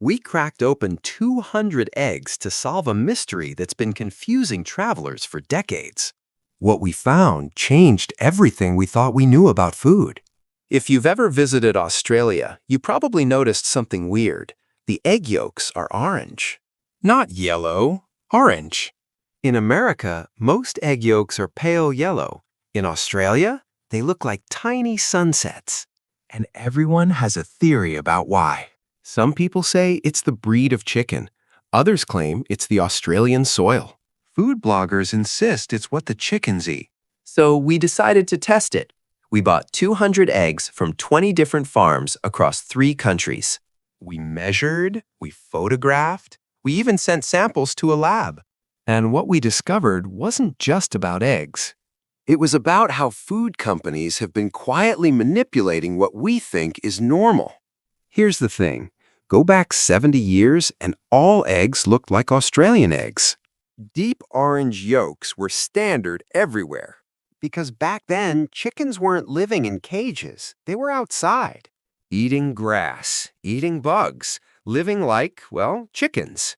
We cracked open 200 eggs to solve a mystery that's been confusing travelers for decades. What we found changed everything we thought we knew about food. If you've ever visited Australia, you probably noticed something weird. The egg yolks are orange. Not yellow, orange. In America, most egg yolks are pale yellow. In Australia, they look like tiny sunsets. And everyone has a theory about why. Some people say it's the breed of chicken. Others claim it's the Australian soil. Food bloggers insist it's what the chickens eat. So we decided to test it. We bought 200 eggs from 20 different farms across 3 countries. We measured, we photographed, we even sent samples to a lab. And what we discovered wasn't just about eggs. It was about how food companies have been quietly manipulating what we think is normal. Here's the thing. Go back 70 years and all eggs looked like Australian eggs. Deep orange yolks were standard everywhere. Because back then, chickens weren't living in cages. They were outside. Eating grass, eating bugs, living like, well, chickens.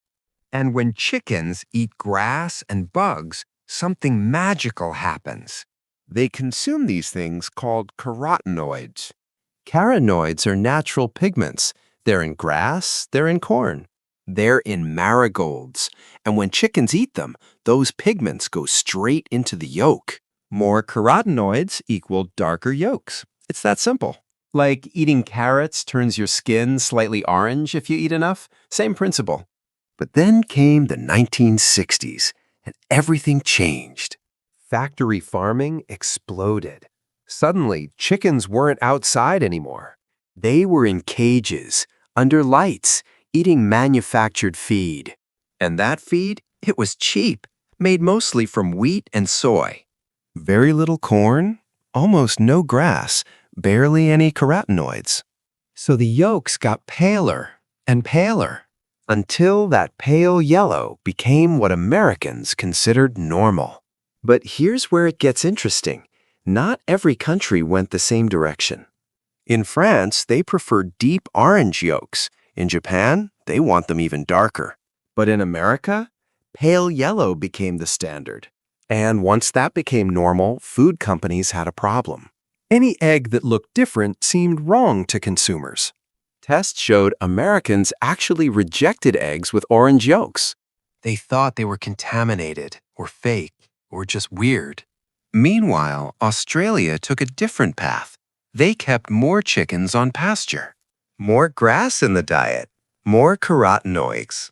And when chickens eat grass and bugs, something magical happens. They consume these things called carotenoids. Carotenoids are natural pigments. They're in grass, they're in corn. They're in marigolds. And when chickens eat them, those pigments go straight into the yolk. More carotenoids equal darker yolks. It's that simple. Like eating carrots turns your skin slightly orange if you eat enough. Same principle. But then came the 1960s, and everything changed. Factory farming exploded. Suddenly, chickens weren't outside anymore. They were in cages, under lights, eating manufactured feed. And that feed, it was cheap, made mostly from wheat and soy. Very little corn, almost no grass, barely any carotenoids. So the yolks got paler and paler, until that pale yellow became what Americans considered normal. But here's where it gets interesting. Not every country went the same direction. In France, they prefer deep orange yolks. In Japan, they want them even darker. But in America, pale yellow became the standard. And once that became normal, food companies had a problem. Any egg that looked different seemed wrong to consumers. Tests showed Americans actually rejected eggs with orange yolks. They thought they were contaminated, or fake, or just weird. Meanwhile, Australia took a different path. They kept more chickens on pasture, more grass in the diet, more carotenoids.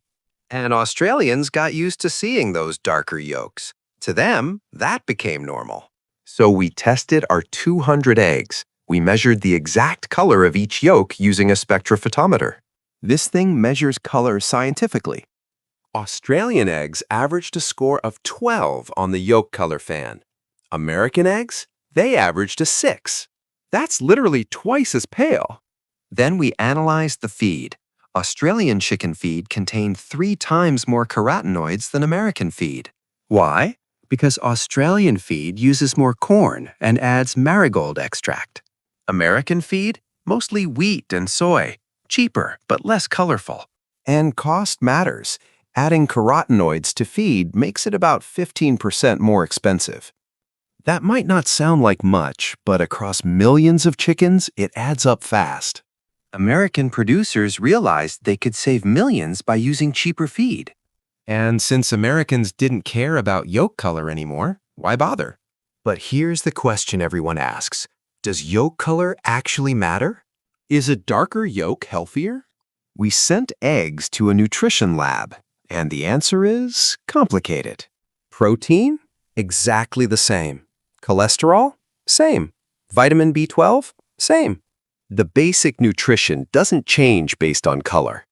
And Australians got used to seeing those darker yolks. To them, that became normal. So we tested our 200 eggs. We measured the exact color of each yolk using a spectrophotometer. This thing measures color scientifically. Australian eggs averaged a score of 12 on the yolk color fan. American eggs, they averaged a 6. That's literally twice as pale. Then we analyzed the feed. Australian chicken feed contained 3 times more carotenoids than American feed. Why? Because Australian feed uses more corn and adds marigold extract. American feed, mostly wheat and soy, cheaper but less colorful. And cost matters. Adding carotenoids to feed makes it about 15% more expensive. That might not sound like much, but across millions of chickens, it adds up fast. American producers realized they could save millions by using cheaper feed. And since Americans didn't care about yolk color anymore, why bother? But here's the question everyone asks. Does yolk color actually matter? Is a darker yolk healthier? We sent eggs to a nutrition lab, and the answer is complicated. Protein? Exactly the same. Cholesterol? Same. Vitamin B12? Same. The basic nutrition doesn't change based on color.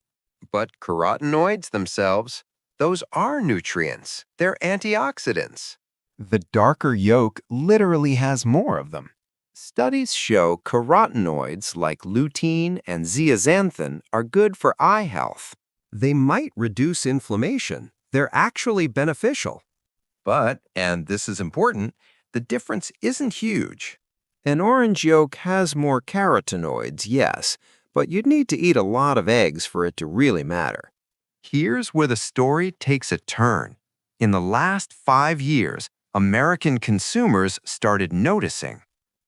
But carotenoids themselves, those are nutrients. They're antioxidants. The darker yolk literally has more of them. Studies show carotenoids like lutein and zeaxanthin are good for eye health. They might reduce inflammation. They're actually beneficial. But, and this is important, the difference isn't huge. An orange yolk has more carotenoids, yes, but you'd need to eat a lot of eggs for it to really matter. Here's where the story takes a turn. In the last 5 years, American consumers started noticing.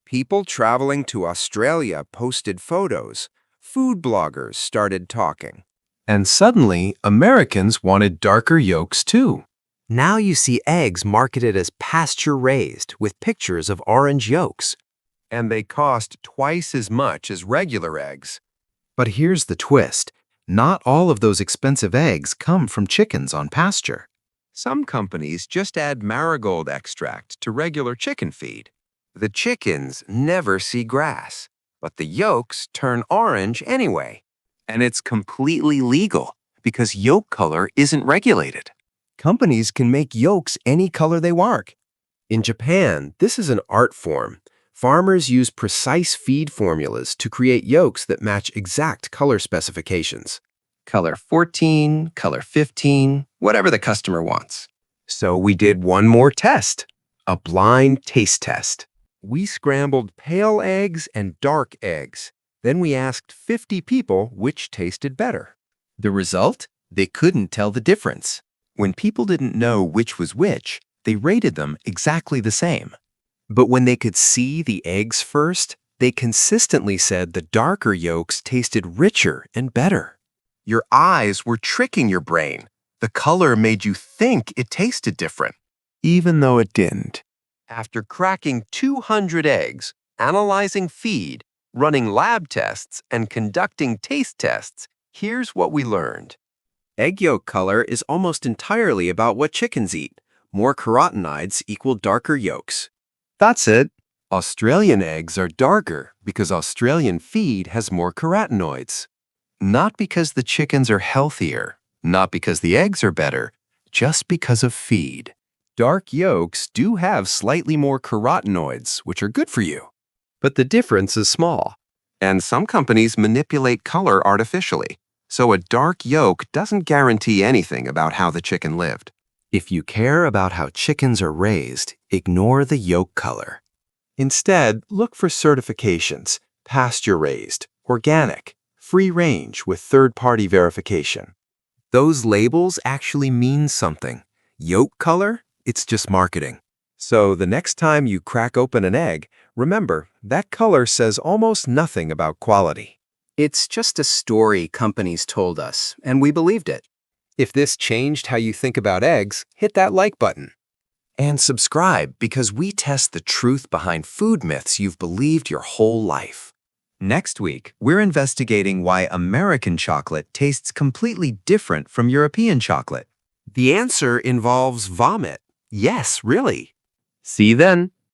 People traveling to Australia posted photos. Food bloggers started talking. And suddenly, Americans wanted darker yolks too. Now you see eggs marketed as pasture-raised with pictures of orange yolks. And they cost twice as much as regular eggs. But here's the twist. Not all of those expensive eggs come from chickens on pasture. Some companies just add marigold extract to regular chicken feed. The chickens never see grass, but the yolks turn orange anyway. And it's completely legal because yolk color isn't regulated. Companies can make yolks any color they want. In Japan, this is an art form. Farmers use precise feed formulas to create yolks that match exact color specifications. Color 14, color 15, whatever the customer wants. So we did one more test, a blind taste test. We scrambled pale eggs and dark eggs. Then we asked 50 people which tasted better. The result? They couldn't tell the difference. When people didn't know which was which, they rated them exactly the same. But when they could see the eggs first, they consistently said the darker yolks tasted richer and better. Your eyes were tricking your brain. The color made you think it tasted different, even though it didn't. After cracking 200 eggs, analyzing feed, running lab tests, and conducting taste tests, here's what we learned. Egg yolk color is almost entirely about what chickens eat. More carotenoids equal darker yolks. That's it. Australian eggs are darker because Australian feed has more carotenoids. Not because the chickens are healthier, not because the eggs are better, just because of feed. Dark yolks do have slightly more carotenoids, which are good for you. But the difference is small. And some companies manipulate color artificially, so a dark yolk doesn't guarantee anything about how the chicken lived. If you care about how chickens are raised, ignore the yolk color. Instead, look for certifications, pasture-raised, organic, free-range with third-party verification. Those labels actually mean something. Yolk color? It's just marketing. So the next time you crack open an egg, remember, that color says almost nothing about quality. It's just a story companies told us, and we believed it. If this changed how you think about eggs, hit that like button. And subscribe because we test the truth behind food myths you've believed your whole life. Next week, we're investigating why American chocolate tastes completely different from European chocolate. The answer involves vomit. Yes, really. See you then.